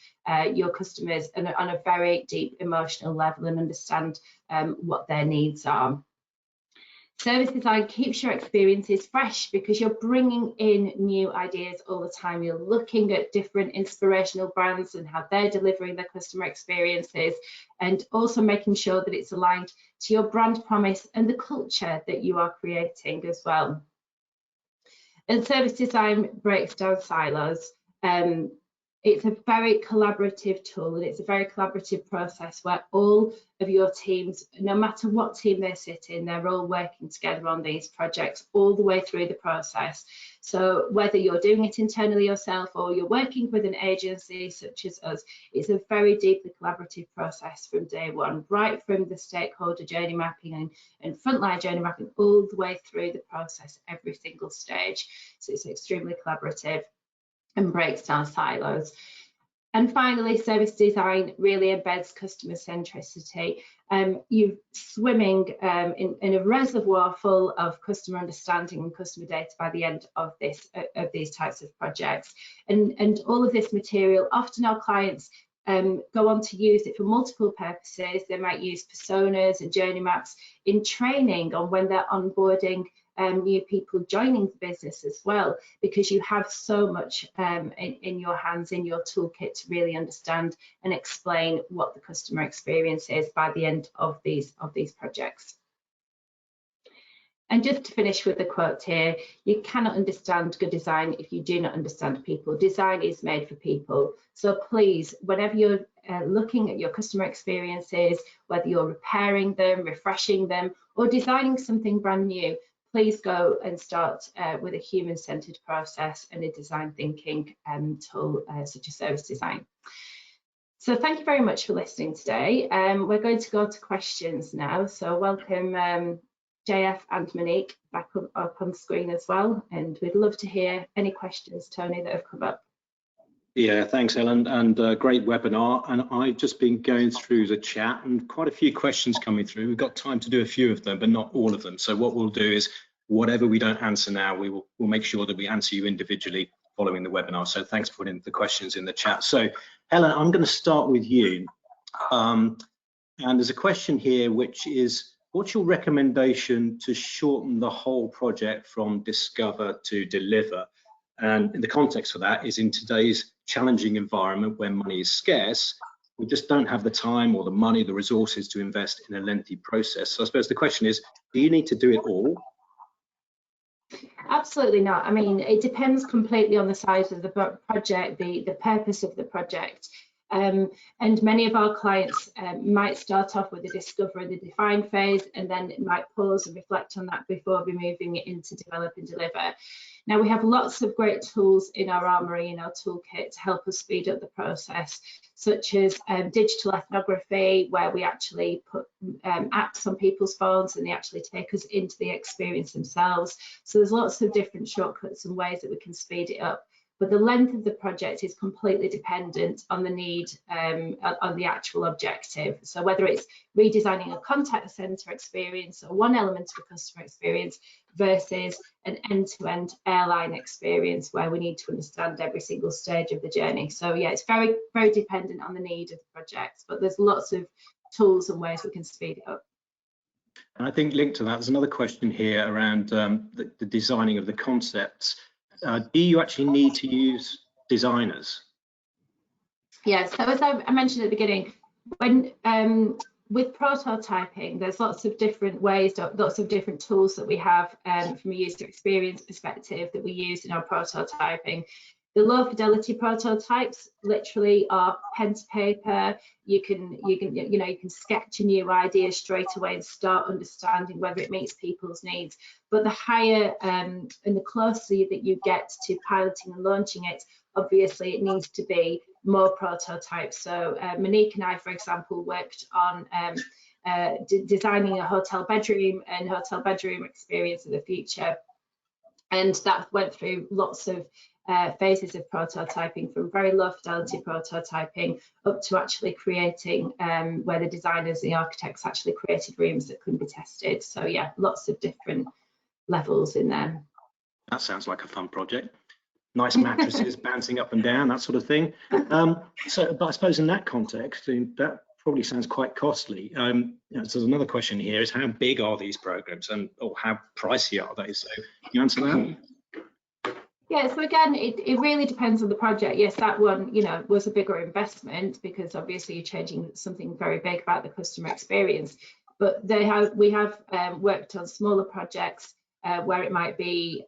your customers on a very deep emotional level and understand what their needs are. Service design keeps your experiences fresh because you're bringing in new ideas all the time. You're looking at different inspirational brands and how they're delivering their customer experiences, and also making sure that it's aligned to your brand promise and the culture that you are creating as well. And service design breaks down silos. It's a very collaborative tool, and it's a very collaborative process where all of your teams, no matter what team they sit in, they're all working together on these projects all the way through the process. So whether you're doing it internally yourself or you're working with an agency such as us, it's a very deeply collaborative process from day one, right from the stakeholder journey mapping and frontline journey mapping all the way through the process, every single stage. So it's extremely collaborative and breaks down silos. And finally, service design really embeds customer centricity. You're swimming in a reservoir full of customer understanding and customer data by the end of these types of projects. And all of this material, often our clients go on to use it for multiple purposes. They might use personas and journey maps in training on when they're onboarding new people joining the business as well, because you have so much in your hands, in your toolkit, to really understand and explain what the customer experience is by the end of these projects. And just to finish with a quote here, you cannot understand good design if you do not understand people. Design is made for people. So please, whenever you're looking at your customer experiences, whether you're repairing them, refreshing them, or designing something brand new, please go and start with a human-centered process and a design thinking tool such as service design. So thank you very much for listening today. We're going to go to questions now. So welcome JF and Monique back up on the screen as well. And we'd love to hear any questions, Tony, that have come up. Yeah, thanks, Helen, and great webinar. And I've just been going through the chat and quite a few questions coming through. We've got time to do a few of them, but not all of them. So what we'll do is, whatever we don't answer now, we'll make sure that we answer you individually following the webinar. So thanks for putting the questions in the chat. So Helen, I'm going to start with you. And there's a question here which is what's your recommendation to shorten the whole project from discover to deliver? And in the context for that is in today's challenging environment where money is scarce, we just don't have the time or the money, the resources to invest in a lengthy process. So I suppose the question is, do you need to do it all? Absolutely not. I mean, it depends completely on the size of the project, the purpose of the project. And many of our clients might start off with the discover and the define phase, and then it might pause and reflect on that before moving it into develop and deliver. Now, we have lots of great tools in our armory, in our toolkit, to help us speed up the process, such as digital ethnography, where we actually put apps on people's phones and they actually take us into the experience themselves. So there's lots of different shortcuts and ways that we can speed it up. But the length of the project is completely dependent on the need, on the actual objective. So whether it's redesigning a contact center experience or one element of a customer experience versus an end-to-end airline experience where we need to understand every single stage of the journey. So yeah, it's very, very dependent on the need of the project, but there's lots of tools and ways we can speed it up. And I think linked to that, there's another question here around the designing of the concepts. Do you actually need to use designers? Yes, so as I mentioned at the beginning, when with prototyping, there's lots of different ways, lots of different tools that we have from a user experience perspective that we use in our prototyping. The low fidelity prototypes literally are pen to paper. You can sketch a new idea straight away and start understanding whether it meets people's needs. But the higher and the closer that you get to piloting and launching it, obviously it needs to be more prototypes. So Monique and I, for example, worked on designing a hotel bedroom and hotel bedroom experience of the future. And that went through lots of phases of prototyping, from very low fidelity prototyping up to actually creating where the designers, the architects actually created rooms that could be tested. So yeah, lots of different levels in there. That sounds like a fun project. Nice mattresses bouncing up and down, that sort of thing. So, but I suppose in that context, that probably sounds quite costly. So there's another question here: is how big are these programs, or how pricey are they? So, can you answer that? Yeah, so again, it really depends on the project. Yes, that one, was a bigger investment because obviously you're changing something very big about the customer experience. But we have worked on smaller projects where it might be,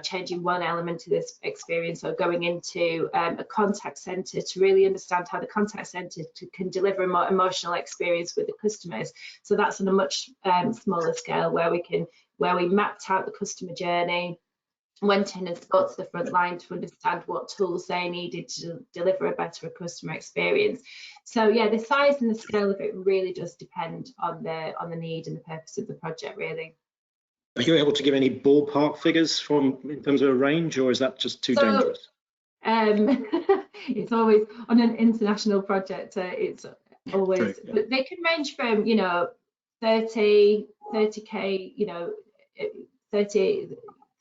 changing one element of this experience, or going into a contact center to really understand how the contact center can deliver a more emotional experience with the customers. So that's on a much smaller scale where we mapped out the customer journey, went in and got to the front line to understand what tools they needed to deliver a better customer experience. So yeah, the size and the scale of it really does depend on the need and the purpose of the project, really. Are you able to give any ballpark figures in terms of a range, or is that just too dangerous? It's always on an international project. It's always, true, yeah. But they can range from 30K,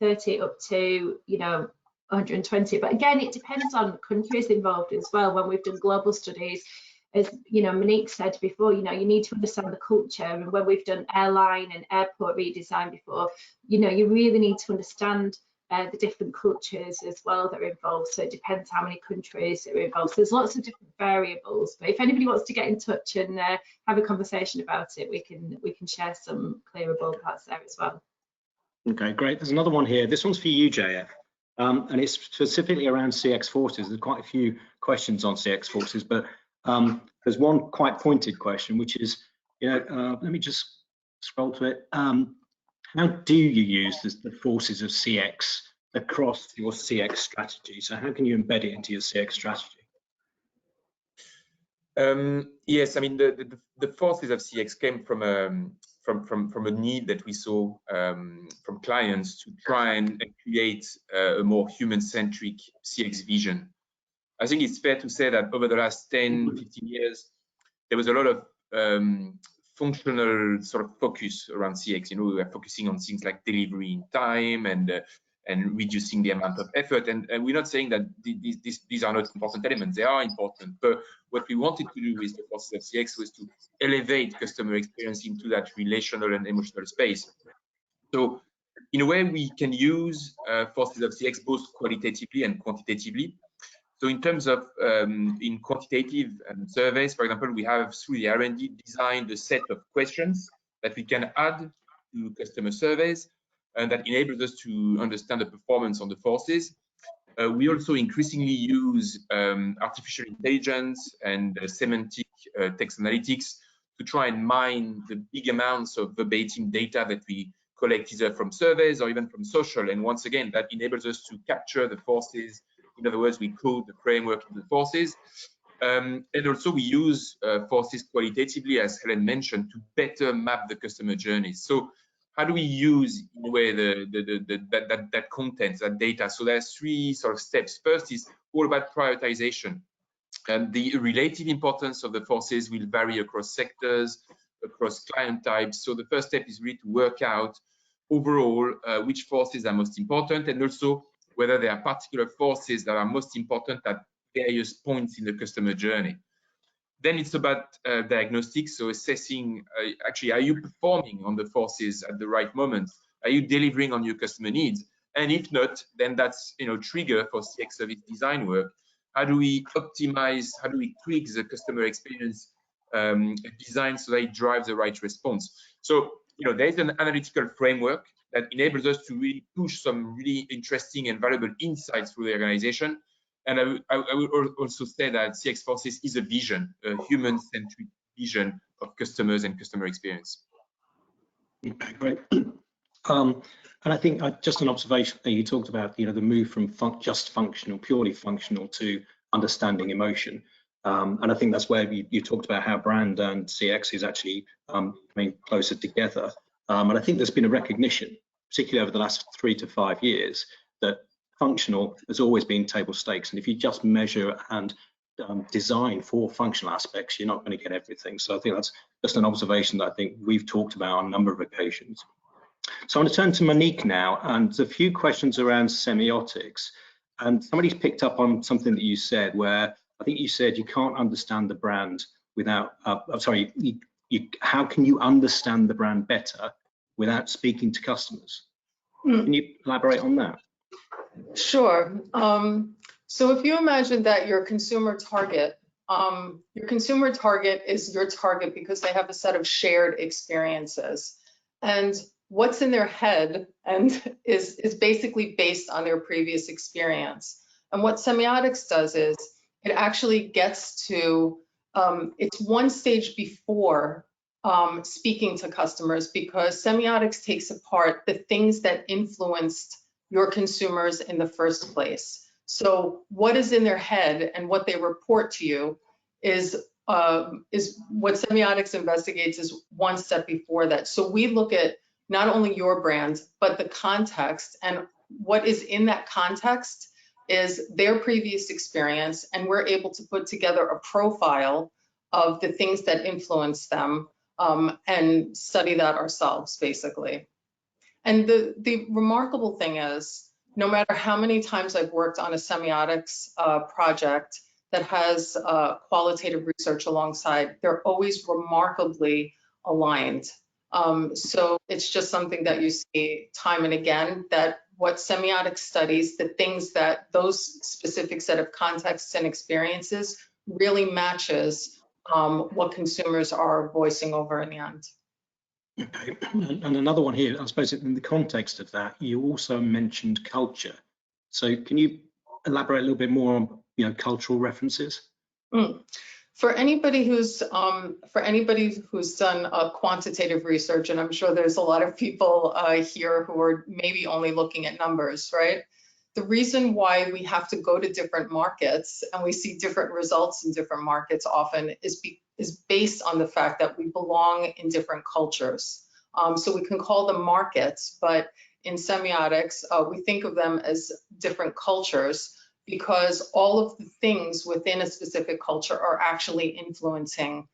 30 up to 120. But again, it depends on countries involved as well. When we've done global studies, as Monique said before, you need to understand the culture. And when we've done airline and airport redesign before, you really need to understand the different cultures as well that are involved. So it depends how many countries are involved. So there's lots of different variables. But if anybody wants to get in touch and have a conversation about it, we can share some clearer ballparks there as well. Okay, great. There's another one here. This one's for you, JF, and it's specifically around CX forces. There's quite a few questions on CX forces, but there's one quite pointed question, which is, let me just scroll to it. How do you use the forces of CX across your CX strategy? So how can you embed it into your CX strategy? Yes, I mean the forces of CX came from a need that we saw from clients to try and create a more human-centric CX vision. I think it's fair to say that over the last 10, 15 years, there was a lot of functional sort of focus around CX. We were focusing on things like delivery in time and and reducing the amount of effort. And we're not saying that these are not important elements. They are important. But what we wanted to do with the forces of CX was to elevate customer experience into that relational and emotional space. So in a way, we can use forces of CX both qualitatively and quantitatively. So in terms of in quantitative surveys, for example, we have through the R&D designed a set of questions that we can add to customer surveys, and that enables us to understand the performance on the forces. We also increasingly use artificial intelligence and semantic text analytics to try and mine the big amounts of verbatim data that we collect either from surveys or even from social. And once again, that enables us to capture the forces. In other words, we code the framework of the forces. And also we use forces qualitatively, as Helen mentioned, to better map the customer journey. So how do we use, in a way, that content, that data? So there's three sort of steps. First is all about prioritization. And the relative importance of the forces will vary across sectors, across client types. So the first step is really to work out overall which forces are most important, and also whether there are particular forces that are most important at various points in the customer journey. Then it's about diagnostics, so assessing actually, are you performing on the forces at the right moment? Are you delivering on your customer needs? And if not, then that's trigger for CX service design work. How do we optimize? How do we tweak the customer experience design so that it drives the right response? So there's an analytical framework that enables us to really push some really interesting and valuable insights through the organization. And I would also say that CX Forces is a vision, a human-centric vision of customers and customer experience. Okay, great. And I think just an observation that you talked about, the move from just functional, purely functional, to understanding emotion. And I think that's where you talked about how brand and CX is actually coming closer together. And I think there's been a recognition, particularly over the last 3 to 5 years, that functional has always been table stakes. And if you just measure and design for functional aspects, you're not going to get everything. So I think that's just an observation that I think we've talked about on a number of occasions. So I want to turn to Monique now, and there's a few questions around semiotics. And somebody's picked up on something that you said, where I think you said you can't understand the brand without, how can you understand the brand better without speaking to customers? Can you elaborate on that? Sure. So if you imagine that your consumer target is your target because they have a set of shared experiences, and what's in their head and is basically based on their previous experience. And what semiotics does is it actually gets to, it's one stage before speaking to customers, because semiotics takes apart the things that influenced your consumers in the first place. So what is in their head and what they report to you is what semiotics investigates is one step before that. So we look at not only your brand, but the context, and what is in that context is their previous experience, and we're able to put together a profile of the things that influence them and study that ourselves, basically. And the remarkable thing is, no matter how many times I've worked on a semiotics project that has qualitative research alongside, they're always remarkably aligned. So it's just something that you see time and again, that what semiotics studies, the things that those specific set of contexts and experiences really matches what consumers are voicing over in the end. Okay, and another one here, I suppose in the context of that, you also mentioned culture. So can you elaborate a little bit more on cultural references? For anybody who's done quantitative research, and I'm sure there's a lot of people here who are maybe only looking at numbers, right? The reason why we have to go to different markets and we see different results in different markets often is based on the fact that we belong in different cultures. So we can call them markets, but in semiotics, we think of them as different cultures, because all of the things within a specific culture are actually influencing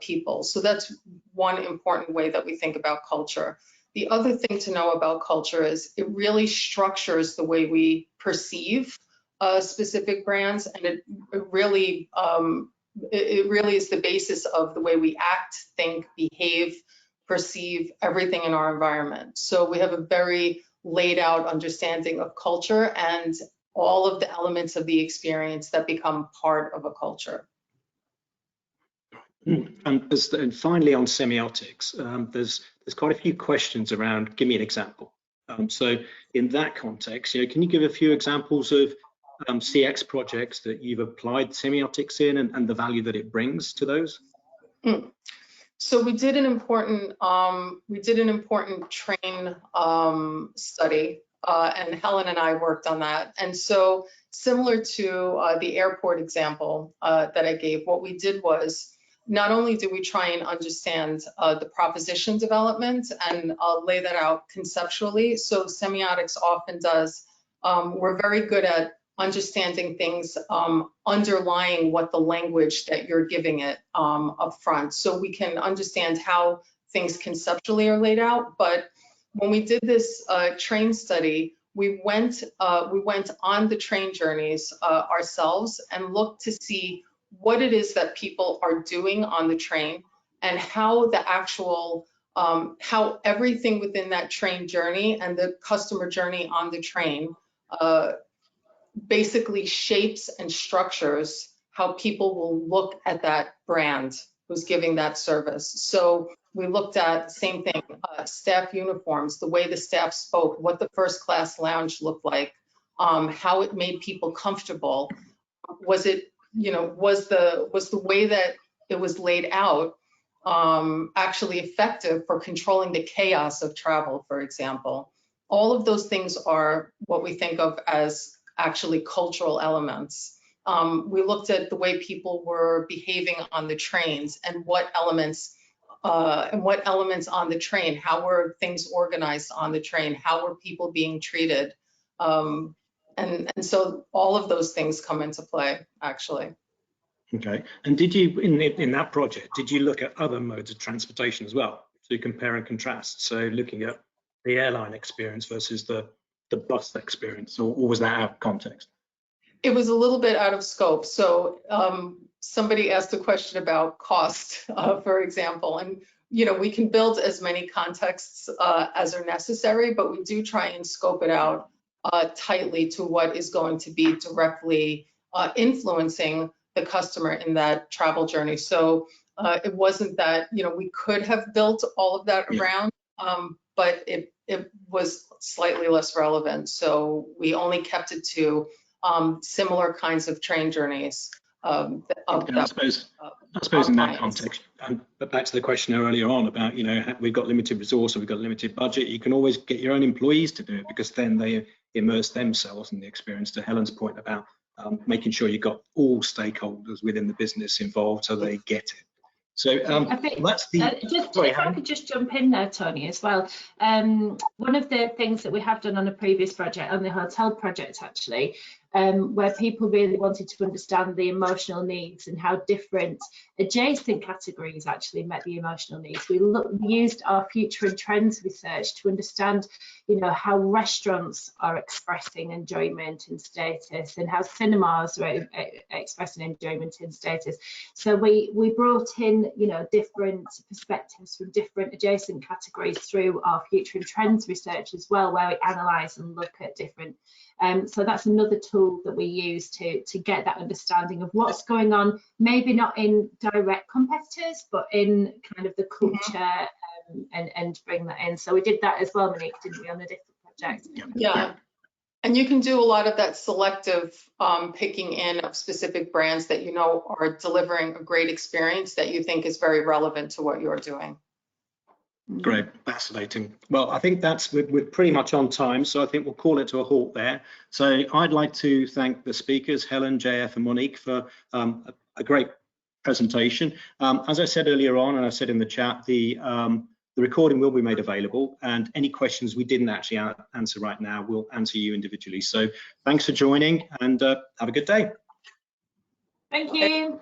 people. So that's one important way that we think about culture. The other thing to know about culture is it really structures the way we perceive specific brands, and it really is the basis of the way we act, think, behave, perceive everything in our environment. So we have a very laid out understanding of culture and all of the elements of the experience that become part of a culture. And finally, on semiotics, there's quite a few questions around. Give me an example. So in that context, can you give a few examples of CX projects that you've applied semiotics in and the value that it brings to those? So we did an important train study, and Helen and I worked on that. And so similar to the airport example that I gave, what we did was not only did we try and understand the proposition development and lay that out conceptually. So semiotics often does. We're very good at understanding things underlying what the language that you're giving it up front. So we can understand how things conceptually are laid out. But when we did this train study, we went on the train journeys ourselves and looked to see what it is that people are doing on the train and how the actual how everything within that train journey and the customer journey on the train basically shapes and structures how people will look at that brand who's giving that service. So we looked at, same thing, staff uniforms, the way the staff spoke, what the first class lounge looked like, how it made people comfortable. Was it, was the way that it was laid out actually effective for controlling the chaos of travel, for example? All of those things are what we think of as actually cultural elements. We looked at the way people were behaving on the trains and what elements on the train, how were things organized on the train, how were people being treated, and so all of those things come into play, actually. Okay, and did you in that project, did you look at other modes of transportation as well to compare and contrast? So looking at the airline experience versus the bus experience, or was that out of context? It was a little bit out of scope. So somebody asked a question about cost, for example, and we can build as many contexts as are necessary, but we do try and scope it out tightly to what is going to be directly influencing the customer in that travel journey. So it wasn't that we could have built all of that around, but it was slightly less relevant. So we only kept it to similar kinds of train journeys. I suppose in that context, but back to the question earlier on about, we've got limited resource or we've got limited budget, you can always get your own employees to do it because then they immerse themselves in the experience, to Helen's point about making sure you've got all stakeholders within the business involved so they get it. So I think that's the. If I could just jump in there, Tony, as well. One of the things that we have done on a previous project, on the hotel project actually, where people really wanted to understand the emotional needs and how different adjacent categories actually met the emotional needs. We used our future and trends research to understand, how restaurants are expressing enjoyment and status, and how cinemas are expressing enjoyment and status. So we brought in, different perspectives from different adjacent categories through our future and trends research as well, where we analyse and look at different. So that's another tool that we use to get that understanding of what's going on, maybe not in direct competitors, but in kind of the culture, and bring that in. So we did that as well, Monique, didn't we, on a different project? Yeah, and you can do a lot of that selective picking in of specific brands that are delivering a great experience that you think is very relevant to what you're doing. Great, fascinating. Well, I think we're pretty much on time, so I think we'll call it to a halt there. So I'd like to thank the speakers, Helen, JF, and Monique, for a great presentation. As I said earlier on, and I said in the chat, the recording will be made available, and any questions we didn't actually answer right now, we'll answer you individually. So thanks for joining, and have a good day. Thank you.